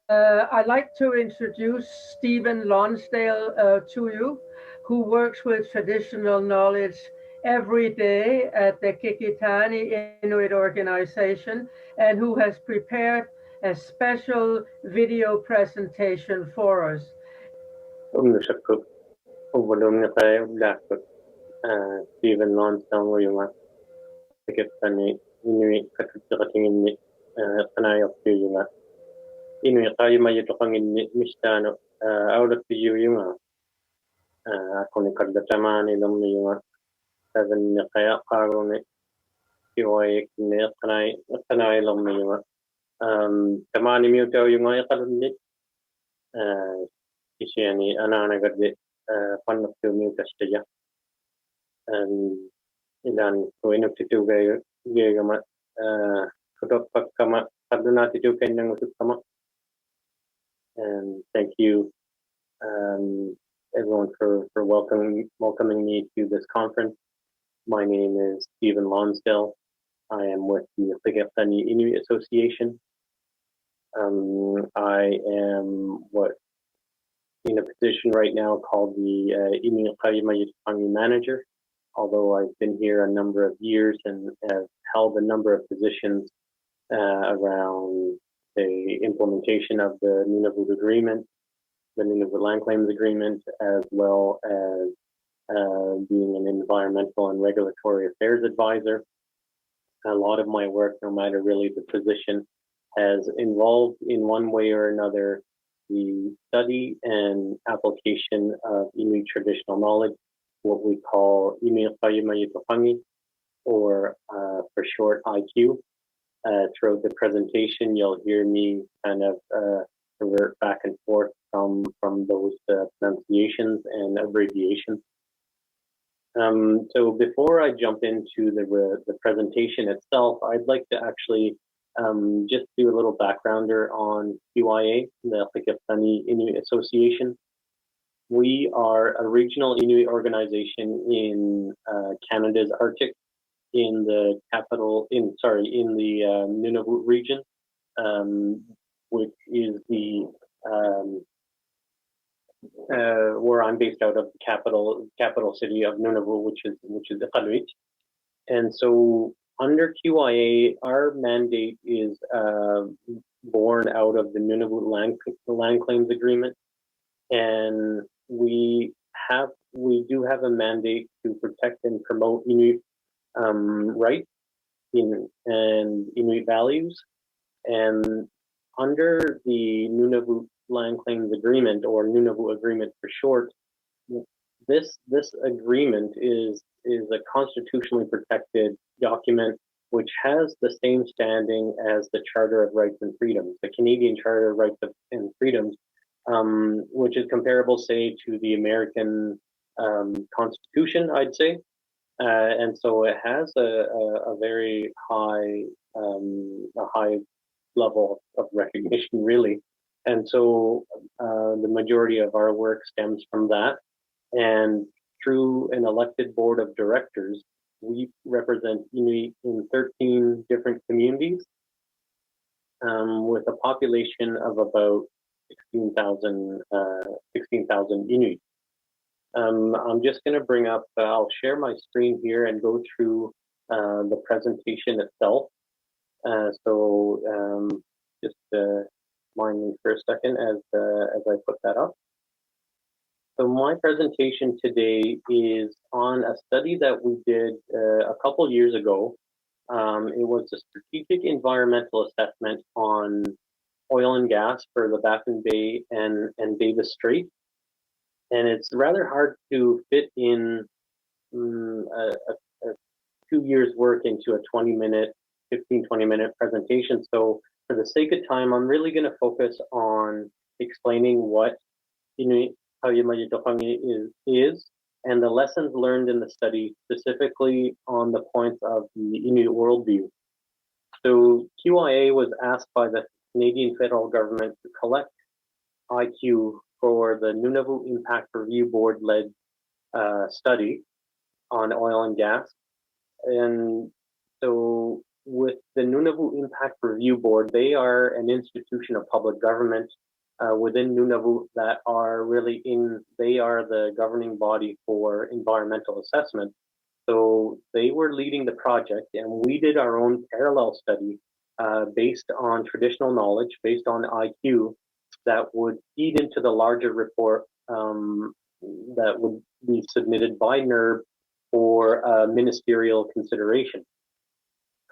I'd like to introduce Stephen Lonsdale to you, who works with traditional knowledge every day at the Qikiqtani Inuit organization and who has prepared a special video presentation for us. Umnushaku ubulumna kaya ublakut Stephen Lonsdale wiyuma Qikiqtani Inuit Qikiqtani qanayaq wiyuma Inuit Qaujimajatuqangit mishtano awlak wiyuma akuni qaddatamani lumniyuma seven kaya qaruni kiwayik ne qanay lumniyuma tamani miyutaw yuma yaqalunni يعني أنا قد فنّت ميوتشتجا إلى أن وين بتتو جاي ما كتب كما قدنا تتو كأننا نسوق كما and thank you everyone for welcoming me to this conference. My name is Stephen Lonsdale. I am with the Qikiqtani Inuit Association. I am in a position right now called the Inuit Qaujimajatuqangit manager, although I've been here a number of years and have held a number of positions around the implementation of the Nunavut Agreement, the Nunavut Land Claims Agreement, as well as being an environmental and regulatory affairs advisor. A lot of my work, no matter really the position, has involved in one way or another the study and application of Inuit traditional knowledge, what we call Inuit Qaujimajatuqangit, or for short IQ. Throughout the presentation, you'll hear me kind of revert back and forth from those pronunciations and abbreviations. So before I jump into the presentation itself, I'd like to actually just do a little backgrounder on QIA, the Qikiqtani Inuit Association. We are a regional Inuit organization in Canada's Arctic, in the Nunavut region, which is the where I'm based out of the capital city of Nunavut, which is Inuit. And so under QIA, our mandate is born out of the Nunavut Land Claims Agreement, and we do have a mandate to protect and promote Inuit rights and Inuit values. And under the Nunavut Land Claims Agreement, or Nunavut Agreement for short, this agreement is a constitutionally protected document which has the same standing as the Charter of Rights and Freedoms, the Canadian Charter of Rights and Freedoms, which is comparable, say, to the American Constitution, I'd say. And so it has a very high level of recognition, really. And so the majority of our work stems from that. And through an elected board of directors, we represent Inuit in 13 different communities with a population of about 16,000 Inuit. I'm just going to bring up, I'll share my screen here and go through the presentation itself. Just mind me for a second as I put that up. So my presentation today is on a study that we did a couple years ago. It was a strategic environmental assessment on oil and gas for the Baffin Bay and Davis Strait. And it's rather hard to fit in a 2 years work into a 15-20-minute presentation. So for the sake of time, I'm really going to focus on explaining what Inuit Qaujimajatuqangit is and the lessons learned in the study, specifically on the points of the Inuit worldview. So QIA was asked by the Canadian federal government to collect IQ for the Nunavut Impact Review Board-led study on oil and gas. And so with the Nunavut Impact Review Board, they are an institution of public government within Nunavut that are really they are the governing body for environmental assessment. So they were leading the project, and we did our own parallel study based on traditional knowledge, based on IQ, that would feed into the larger report that would be submitted by NERB for ministerial consideration.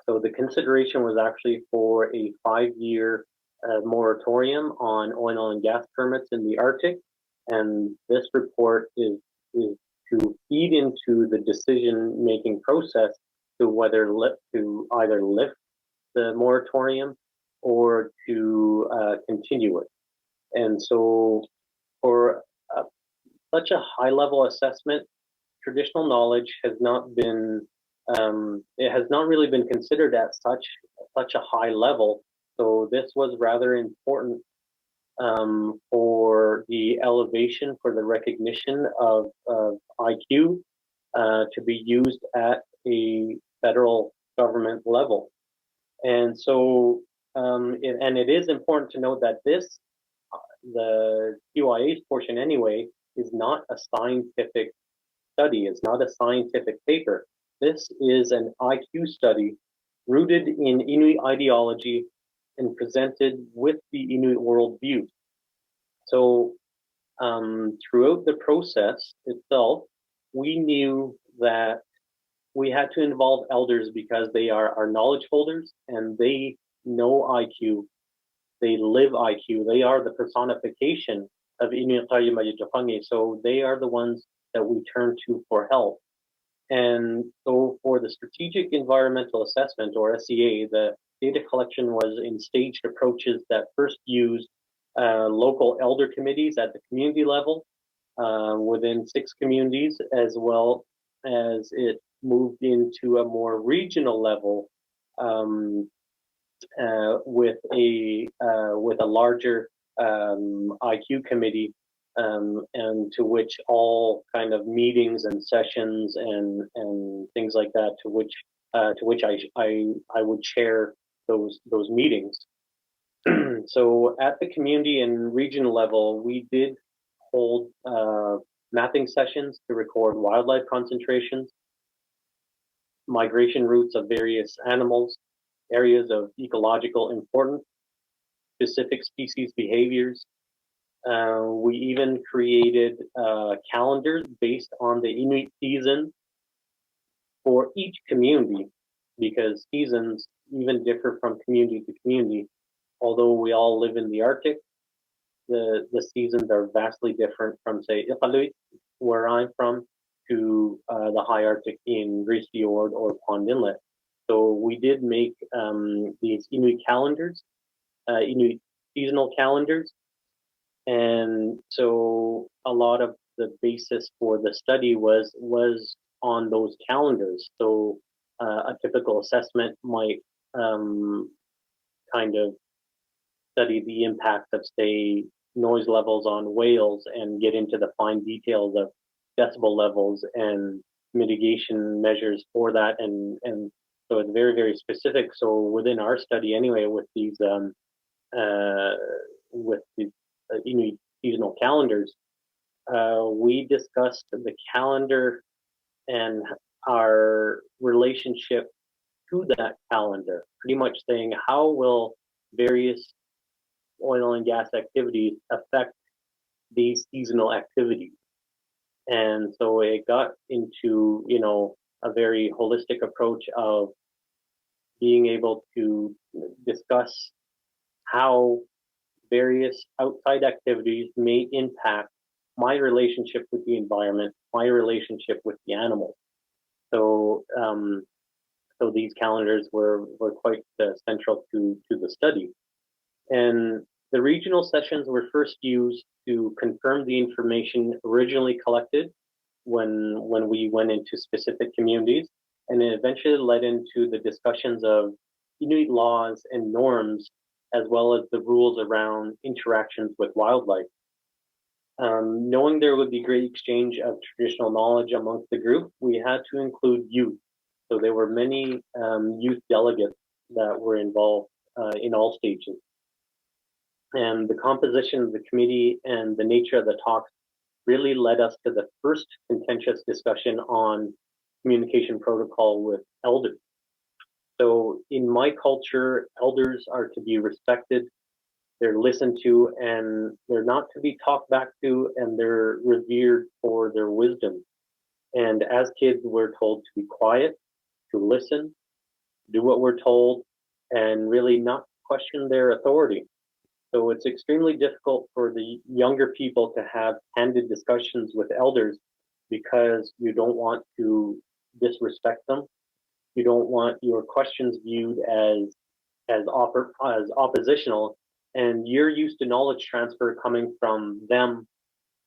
So the consideration was actually for a 5-year moratorium on oil and gas permits in the Arctic, and this report is to feed into the decision-making process to to either lift the moratorium or to continue it. And so, for such a high-level assessment, traditional knowledge has not been it has not really been considered at such a high level. So this was rather important for the elevation, for the recognition of IQ to be used at a federal government level. And so, it is important to note that the QIA's portion anyway, is not a scientific study. It's not a scientific paper. This is an IQ study rooted in Inuit ideology and presented with the Inuit worldview. So throughout the process itself, we knew that we had to involve elders because they are our knowledge holders and they know IQ. They live IQ. They are the personification of Inuit Qaujimajatuqangit. So they are the ones that we turn to for help. And so for the strategic environmental assessment, or SEA, the data collection was in staged approaches that first used local elder committees at the community level within 6 communities, as well as it moved into a more regional level with a larger IQ committee, and to which all kind of meetings and sessions and things like that, to which I would chair those meetings. So at the community and regional level, we did hold mapping sessions to record wildlife concentrations, migration routes of various animals, areas of ecological importance, specific species behaviors. We even created calendars based on the Inuit season for each community, because seasons even differ from community to community. Although we all live in the Arctic, the seasons are vastly different from, say, Inuit, where I'm from, to the high Arctic in Grise Fiord or Pond Inlet. So we did make these Inuit calendars, Inuit seasonal calendars. And so a lot of the basis for the study was on those calendars. So a typical assessment might kind of study the impact of, say, noise levels on whales and get into the fine details of decibel levels and mitigation measures for that. And so it's very, very specific. So within our study anyway, with these Inuit seasonal calendars, we discussed the calendar and our relationship to that calendar, pretty much saying how will various oil and gas activities affect these seasonal activities. And so it got into, a very holistic approach of being able to discuss how various outside activities may impact my relationship with the environment, my relationship with the animals. So, so these calendars were quite central to the study. And the regional sessions were first used to confirm the information originally collected when we went into specific communities, and it eventually led into the discussions of Inuit laws and norms, as well as the rules around interactions with wildlife. Knowing there would be great exchange of traditional knowledge amongst the group, we had to include youth. So there were many youth delegates that were involved in all stages. And the composition of the committee and the nature of the talks really led us to the first contentious discussion on communication protocol with elders. So in my culture, elders are to be respected, they're listened to, and they're not to be talked back to, and they're revered for their wisdom. And as kids, we're told to be quiet, to listen, do what we're told, and really not question their authority. So it's extremely difficult for the younger people to have candid discussions with elders because you don't want to disrespect them. You don't want your questions viewed as oppositional, and you're used to knowledge transfer coming from them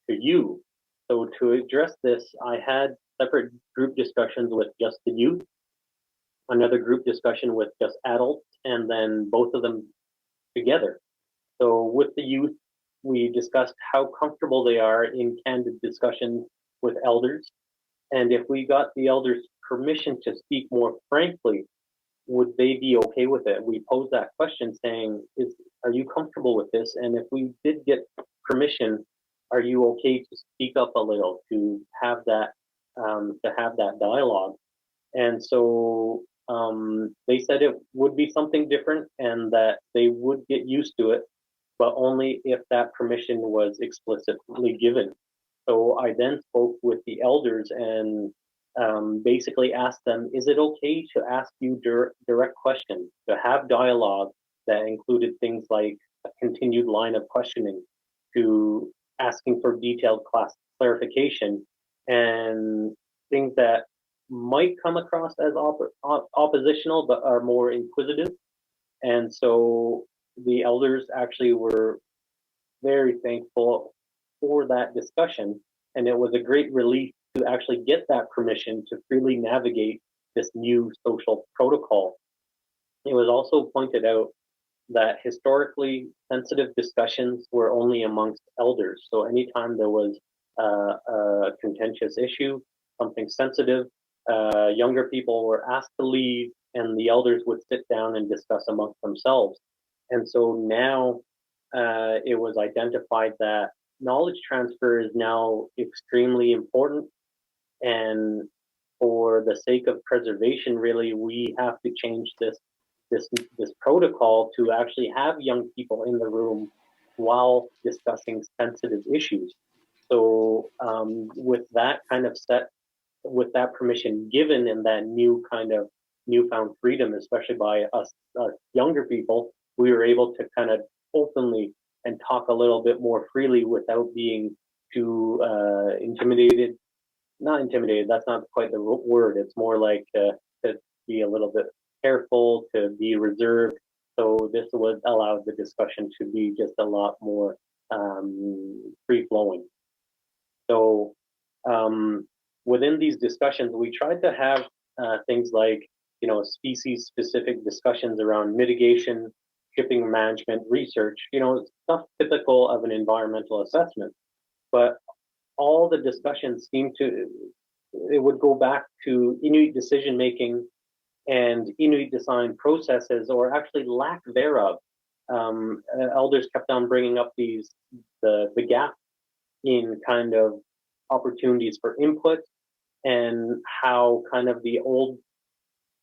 to you. So to address this, I had separate group discussions with just the youth, another group discussion with just adults, and then both of them together. So with the youth, we discussed how comfortable they are in candid discussions with elders. And if we got the elders permission to speak more frankly, would they be okay with it? We posed that question saying, are you comfortable with this? And if we did get permission, are you okay to speak up a little, to have that dialogue? And so they said it would be something different and that they would get used to it, but only if that permission was explicitly given. So I then spoke with the elders and basically asked them, is it okay to ask you direct questions, to have dialogue that included things like a continued line of questioning, to asking for detailed clarification, and things that might come across as oppositional but are more inquisitive. And so the elders actually were very thankful for that discussion, and it was a great relief to actually get that permission to freely navigate this new social protocol. It was also pointed out that historically sensitive discussions were only amongst elders. So anytime there was a contentious issue, something sensitive, younger people were asked to leave and the elders would sit down and discuss amongst themselves. And so now it was identified that knowledge transfer is now extremely important. And for the sake of preservation, really, we have to change this protocol to actually have young people in the room while discussing sensitive issues. So with that kind of with that permission given and that newfound freedom, especially by us younger people, we were able to kind of openly and talk a little bit more freely without being too intimidated. Not intimidated, that's not quite the word. It's more like to be a little bit careful, to be reserved. So this would allow the discussion to be just a lot more free-flowing. So within these discussions, we tried to have things like, species-specific discussions around mitigation, shipping management, research, stuff typical of an environmental assessment. But all the discussions it would go back to Inuit decision-making and Inuit design processes, or actually lack thereof. Elders kept on bringing up the gap in kind of opportunities for input and how kind of the old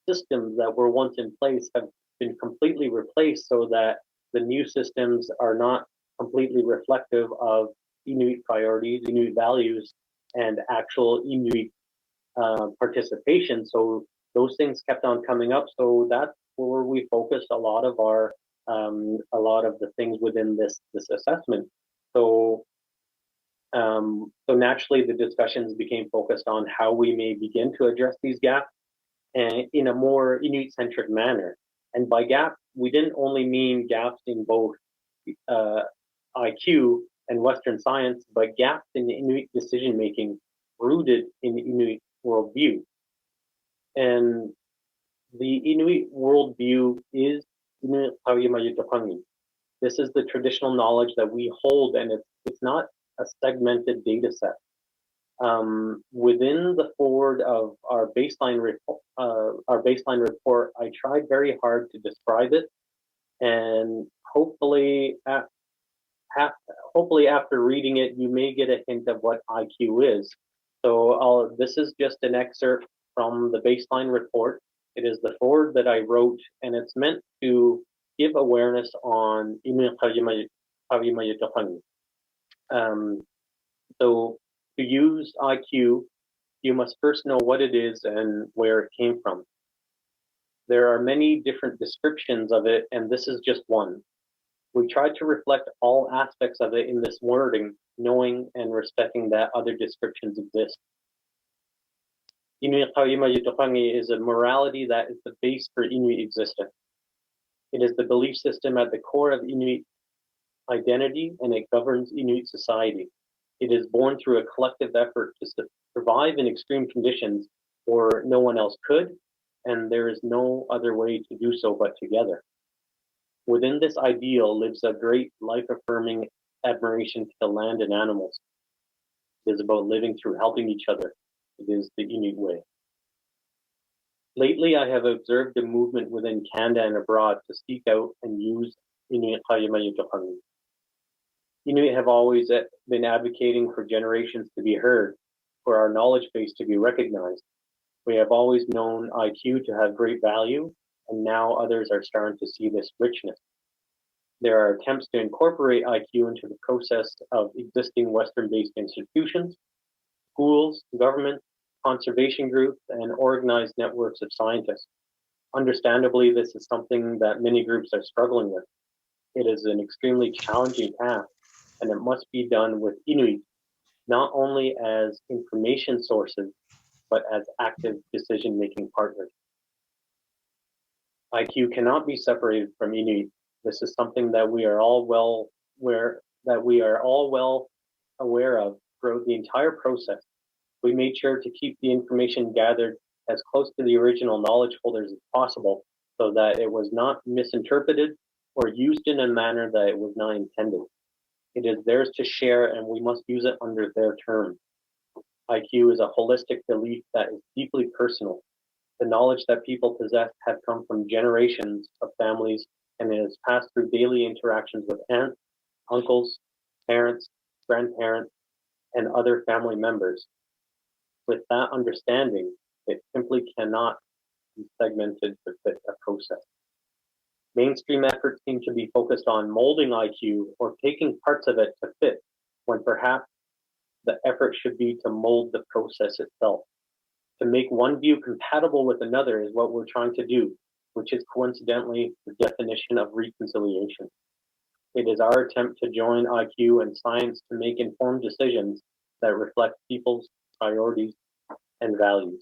systems that were once in place have been completely replaced so that the new systems are not completely reflective of Inuit priorities, Inuit values, and actual Inuit participation. So those things kept on coming up. So that's where we focused a lot of the things within this assessment. So naturally the discussions became focused on how we may begin to address these gaps and in a more Inuit-centric manner. And by gap, we didn't only mean gaps in both IQ and Western science, but gaps in Inuit decision-making rooted in Inuit worldview. And the Inuit worldview is Inuit Qaujimajatuqangit. This is the traditional knowledge that we hold, and it's not a segmented data set. Within the forward of our baseline report, I tried very hard to describe it, and hopefully, hopefully after reading it, you may get a hint of what IQ is. So this is just an excerpt from the baseline report. It is the forward that I wrote, and it's meant to give awareness on Inuit Qaujimajatuqangit. So to use IQ, you must first know what it is and where it came from. There are many different descriptions of it, and this is just one. We tried to reflect all aspects of it in this wording, knowing and respecting that other descriptions exist. Inuit Qaujimajatuqangit is a morality that is the base for Inuit existence. It is the belief system at the core of Inuit identity, and it governs Inuit society. It is born through a collective effort to survive in extreme conditions where no one else could, and there is no other way to do so but together. Within this ideal lives a great life-affirming admiration to the land and animals. It is about living through helping each other. It is the Inuit way. Lately, I have observed a movement within Canada and abroad to seek out and use Inuit Qaujimajatuqangit. Inuit have always been advocating for generations to be heard, for our knowledge base to be recognized. We have always known IQ to have great value, and now others are starting to see this richness. There are attempts to incorporate IQ into the process of existing Western-based institutions, schools, government, conservation groups, and organized networks of scientists. Understandably, this is something that many groups are struggling with. It is an extremely challenging task, and it must be done with Inuit, not only as information sources, but as active decision-making partners. IQ cannot be separated from Inuit. This is something that we are all well aware of throughout the entire process. We made sure to keep the information gathered as close to the original knowledge holders as possible, so that it was not misinterpreted or used in a manner that it was not intended. It is theirs to share, and we must use it under their terms. IQ is a holistic belief that is deeply personal. The knowledge that people possess have come from generations of families, and it is passed through daily interactions with aunts, uncles, parents, grandparents, and other family members. With that understanding, it simply cannot be segmented to fit a process. Mainstream efforts seem to be focused on molding IQ or taking parts of it to fit, when perhaps the effort should be to mold the process itself. To make one view compatible with another is what we're trying to do, which is coincidentally the definition of reconciliation. It is our attempt to join IQ and science to make informed decisions that reflect people's priorities and values.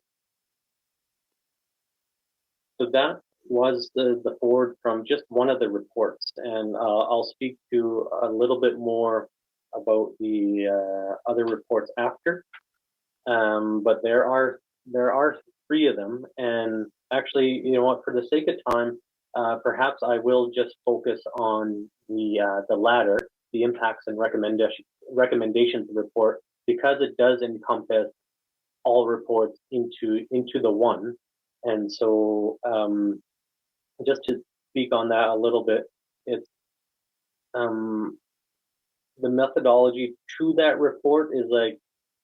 So that was the forward from just one of the reports, and I'll speak to a little bit more about the other reports after. But there are three of them, and actually, you know what? For the sake of time, perhaps I will just focus on the latter, the impacts and recommendations report, because it does encompass all reports into the one. And so, just to speak on that a little bit, it's the methodology to that report is like,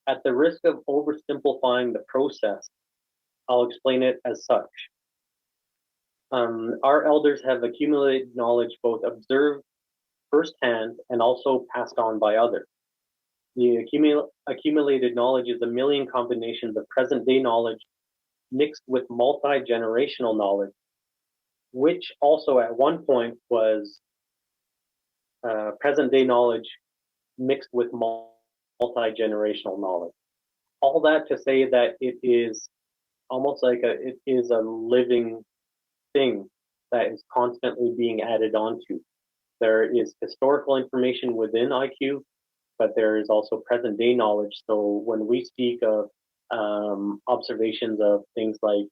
at the risk of oversimplifying the process, I'll explain it as such. Our elders have accumulated knowledge both observed firsthand and also passed on by others. The accumulated knowledge is a million combinations of present-day knowledge mixed with multi-generational knowledge, which also at one point was present-day knowledge mixed with multi-generational knowledge. All that to say that it is almost like it is a living thing that is constantly being added onto. There is historical information within IQ, but there is also present-day knowledge. So when we speak of observations of things like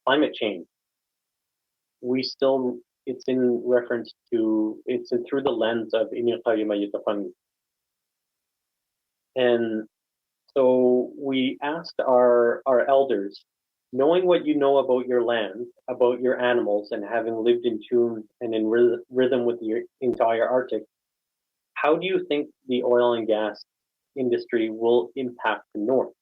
climate change, it's in reference to, through the lens of Inuit Qaujimajatuqangit. And So we asked our elders, knowing what you know about your land, about your animals, and having lived in tune and in rhythm with the entire Arctic, how do you think the oil and gas industry will impact the North?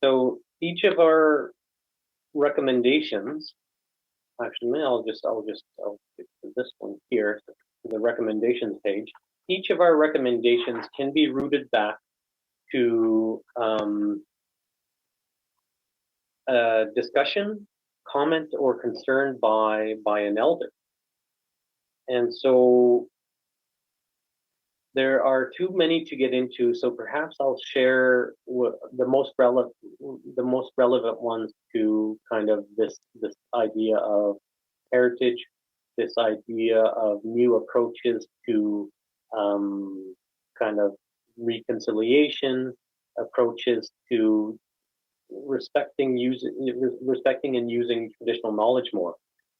So each of our recommendations, actually, I'll get to this one here, the recommendations page. Each of our recommendations can be rooted back to a discussion, comment, or concern by an elder. And so there are too many to get into, so perhaps I'll share the most relevant ones to kind of this idea of heritage, this idea of new approaches to kind of reconciliation, approaches to respecting and using traditional knowledge more.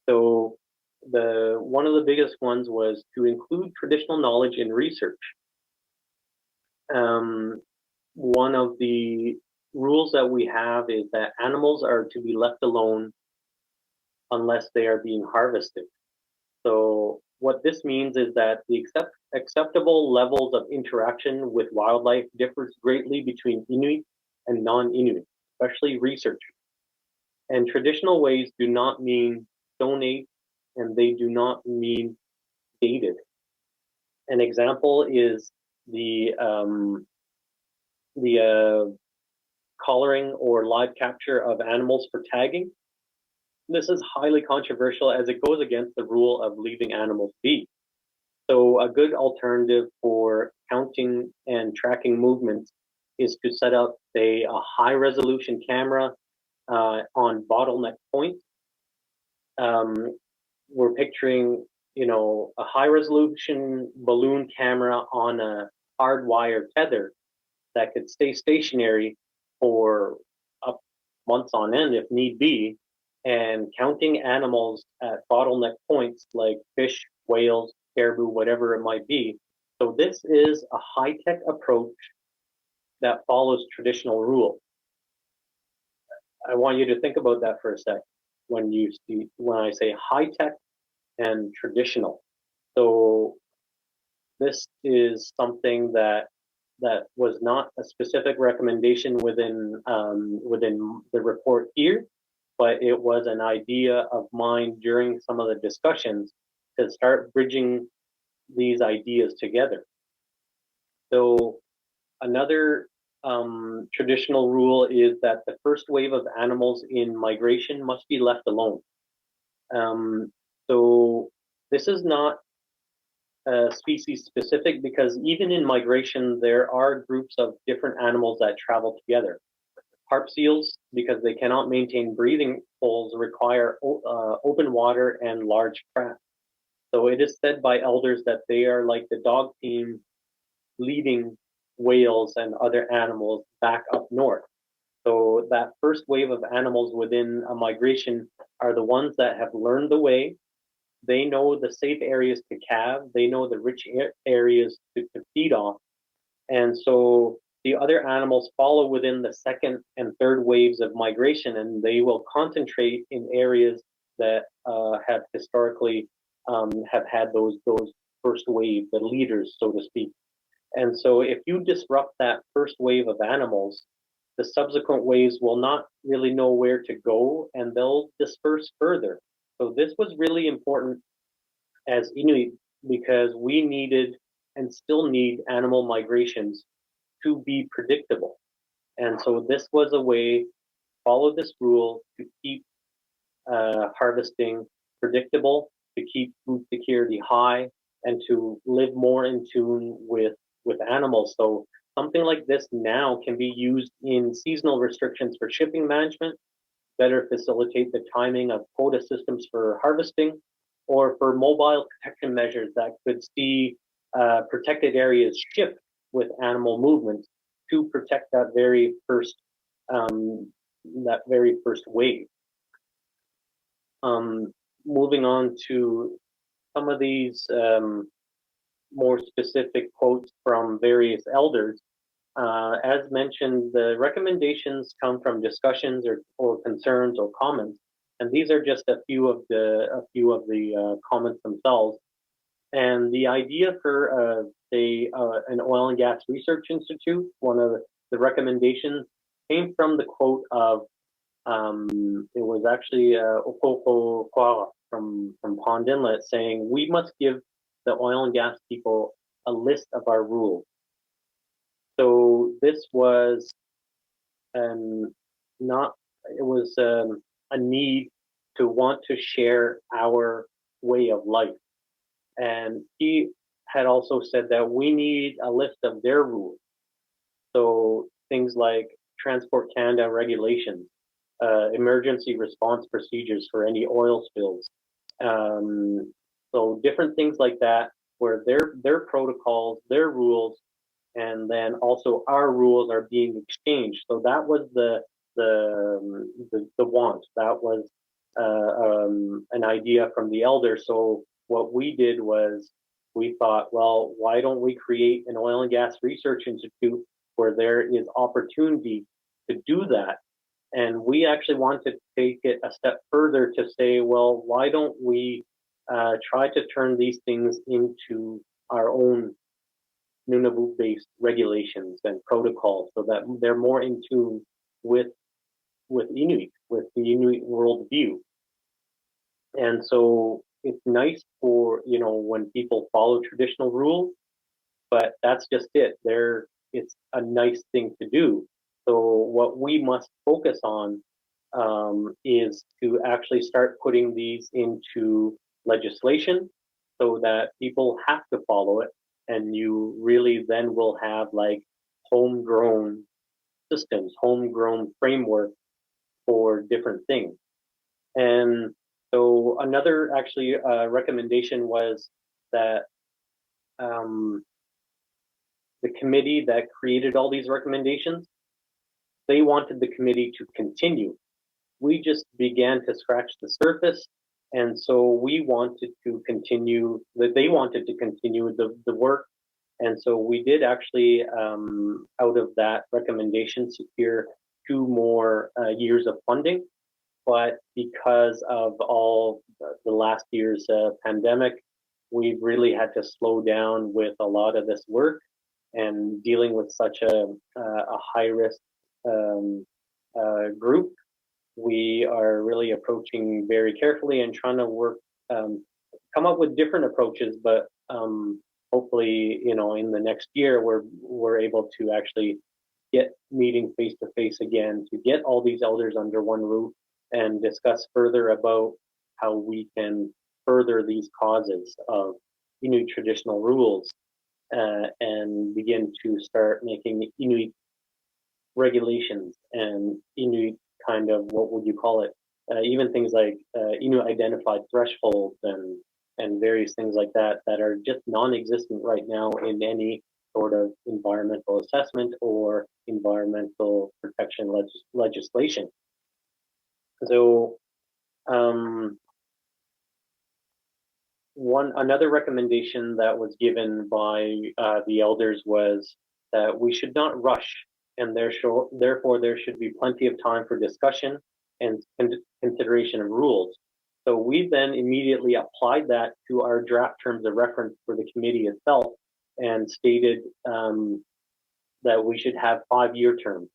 So one of the biggest ones was to include traditional knowledge in research. One of the rules that we have is that animals are to be left alone unless they are being harvested. So what this means is that the acceptable levels of interaction with wildlife differs greatly between Inuit and non-Inuit, especially researchers. And traditional ways do not mean donate, and they do not mean dated. An example is the collaring or live capture of animals for tagging. This is highly controversial as it goes against the rule of leaving animals be. So a good alternative for counting and tracking movements is to set up, say, a high resolution camera on bottleneck points. We're picturing, a high resolution balloon camera on a hardwired tether that could stay stationary for up months on end if need be, and counting animals at bottleneck points like fish, whales, caribou, whatever it might be. So this is a high-tech approach that follows traditional rule. I want you to think about that for a sec when I say high-tech and traditional. So this is something that was not a specific recommendation within the report here, but it was an idea of mine during some of the discussions to start bridging these ideas together. So another traditional rule is that the first wave of animals in migration must be left alone. So this is not species specific, because even in migration, there are groups of different animals that travel together. Harp seals, because they cannot maintain breathing holes, require open water and large craft. So it is said by elders that they are like the dog team leading whales and other animals back up north. So that first wave of animals within a migration are the ones that have learned the way. They know the safe areas to calve. They know the rich areas to feed off. And so the other animals follow within the second and third waves of migration, and they will concentrate in areas that have historically have had those first wave, the leaders, so to speak. And so if you disrupt that first wave of animals, the subsequent waves will not really know where to go, and they'll disperse further. So this was really important as Inuit, because we needed and still need animal migrations to be predictable. And so this was a way, follow this rule to keep harvesting predictable, to keep food security high, and to live more in tune with animals. So something like this now can be used in seasonal restrictions for shipping management, better facilitate the timing of quota systems for harvesting, or for mobile protection measures that could see protected areas shift with animal movements to protect that very first wave. Moving on to some of these more specific quotes from various elders. As mentioned, the recommendations come from discussions or concerns or comments, and these are just a few of the comments themselves. And the idea for an oil and gas research institute, one of the recommendations came from the quote of it was actually Okoko Kwara from Pond Inlet saying, "We must give the oil and gas people a list of our rules." So this was not, it was a need to want to share our way of life. And he had also said that we need a list of their rules. So things like Transport Canada regulations, emergency response procedures for any oil spills. So different things like that, where their protocols, their rules, and then also our rules are being exchanged. So that was the want. That was an idea from the elders. So what we did was we thought, well, why don't we create an oil and gas research institute where there is opportunity to do that? And we actually want to take it a step further to say, well, why don't we try to turn these things into our own Nunavut-based regulations and protocols so that they're more in tune with Inuit, with the Inuit worldview. And so it's nice for, when people follow traditional rules, but that's just it. It's a nice thing to do. So what we must focus on is to actually start putting these into legislation so that people have to follow it. And you really then will have like homegrown systems, homegrown framework for different things. And so another actually recommendation was that the committee that created all these recommendations, they wanted the committee to continue. We just began to scratch the surface, and so we wanted to continue, that they wanted to continue the work. And so we did actually, out of that recommendation, secure 2 more years of funding. But because of all the last year's pandemic, we've really had to slow down with a lot of this work and dealing with such a high risk group. We are really approaching very carefully and trying to work, come up with different approaches, but hopefully, in the next year, we're able to actually get meeting face to face again, to get all these elders under one roof and discuss further about how we can further these causes of Inuit traditional rules and begin to start making Inuit regulations and Inuit kind of, what would you call it? Even things like Inuit identified thresholds and various things like that that are just non-existent right now in any sort of environmental assessment or environmental protection legislation. So another recommendation that was given by the elders was that we should not rush, and therefore there should be plenty of time for discussion and consideration of rules. So we then immediately applied that to our draft terms of reference for the committee itself and stated that we should have 5-year terms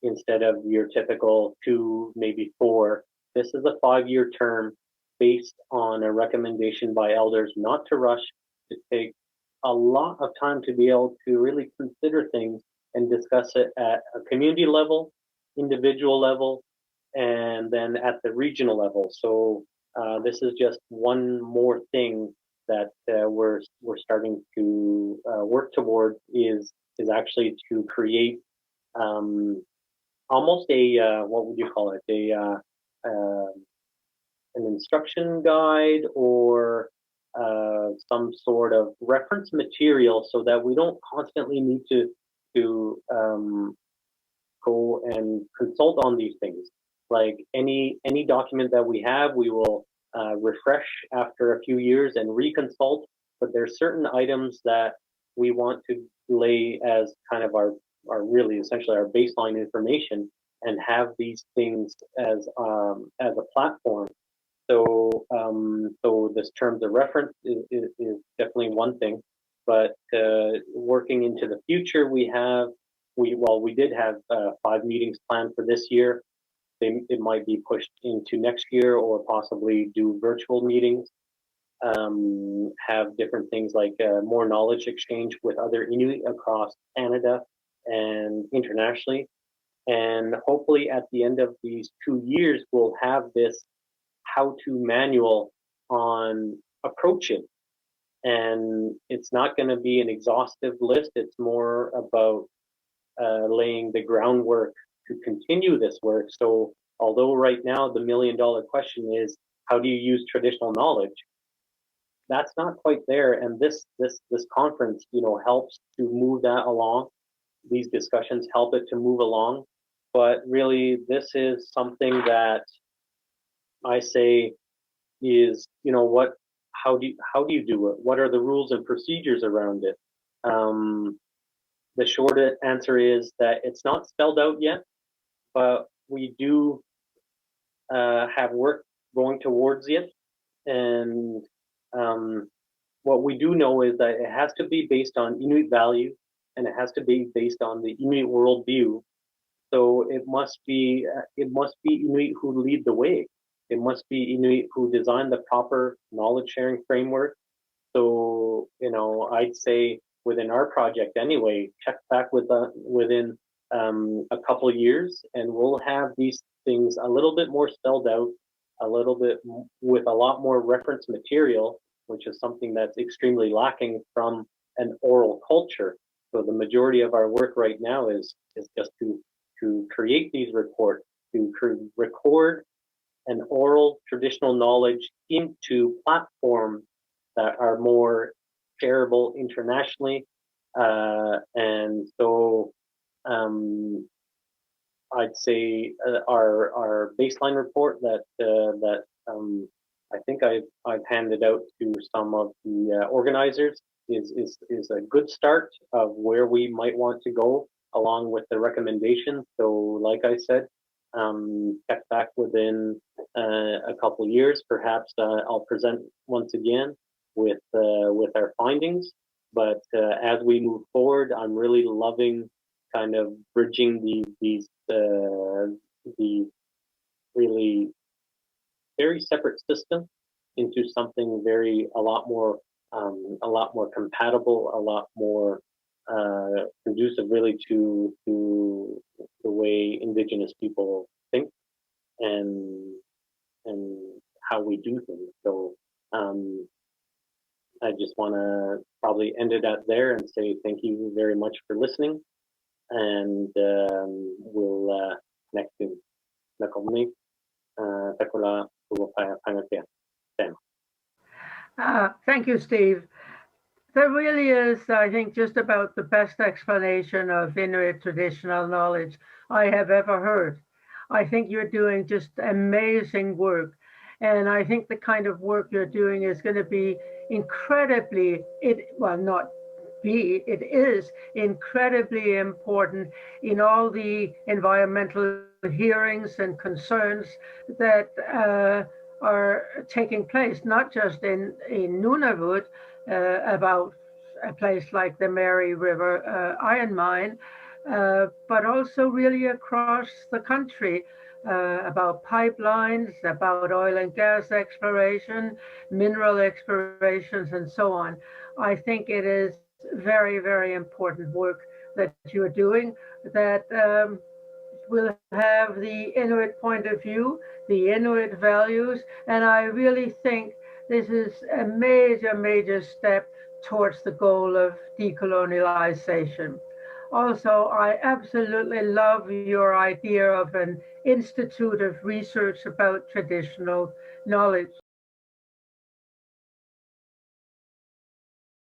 instead of your typical 2, maybe 4. This is a 5-year term based on a recommendation by elders not to rush, to take a lot of time to be able to really consider things and discuss it at a community level, individual level, and then at the regional level. So this is just one more thing that we're starting to work toward is actually to create almost a what would you call it, an instruction guide or some sort of reference material so that we don't constantly need to go and consult on these things. Like any document that we have, we will refresh after a few years and reconsult, but there's certain items that we want to lay as kind of our really essentially our baseline information and have these things as a platform. So this terms of reference is definitely one thing, but working into the future, we did have 5 meetings planned for this year. It might be pushed into next year or possibly do virtual meetings. Have different things like more knowledge exchange with other Inuit across Canada and internationally. And hopefully at the end of these 2 years, we'll have this how-to manual on approaching. And it's not going to be an exhaustive list. It's more about laying the groundwork to continue this work. So although right now the million-dollar question is, how do you use traditional knowledge? That's not quite there. And this conference, helps to move that along. These discussions help it to move along. But really, this is something that I say is, how do you do it? What are the rules and procedures around it? The short answer is that it's not spelled out yet, but we do have work going towards it. And what we do know is that it has to be based on Inuit value, and it has to be based on the Inuit worldview. So it must be Inuit who lead the way. It must be Inuit who design the proper knowledge sharing framework. So I'd say within our project anyway, check back within a couple of years, and we'll have these things a little bit more spelled out, a little bit with a lot more reference material, which is something that's extremely lacking from an oral culture. So the majority of our work right now is just to create these reports, to record an oral traditional knowledge into platforms that are more shareable internationally. And so I'd say our baseline report that I think I've handed out to some of the organizers is a good start of where we might want to go, along with the recommendations. So like I said, check back within a couple of years. Perhaps I'll present once again with our findings. But as we move forward, I'm really loving kind of bridging these really very separate systems into something a lot more compatible, a lot more conducive really to the way Indigenous people think and how we do things. So I just want to probably end it out there and say thank you very much for listening, and we'll connect soon. Thank you, Steve. That really is, I think, just about the best explanation of Inuit traditional knowledge I have ever heard. I think you're doing just amazing work. And I think the kind of work you're doing is going to be incredibly, it is incredibly important in all the environmental hearings and concerns that are taking place, not just in Nunavut, about a place like the Mary River iron mine, but also really across the country, about pipelines, about oil and gas exploration, mineral explorations, and so on. I think it is very, very important work that you're doing that will have the Inuit point of view, the Inuit values, and I really think this is a major, major step towards the goal of decolonialization. Also, I absolutely love your idea of an institute of research about traditional knowledge.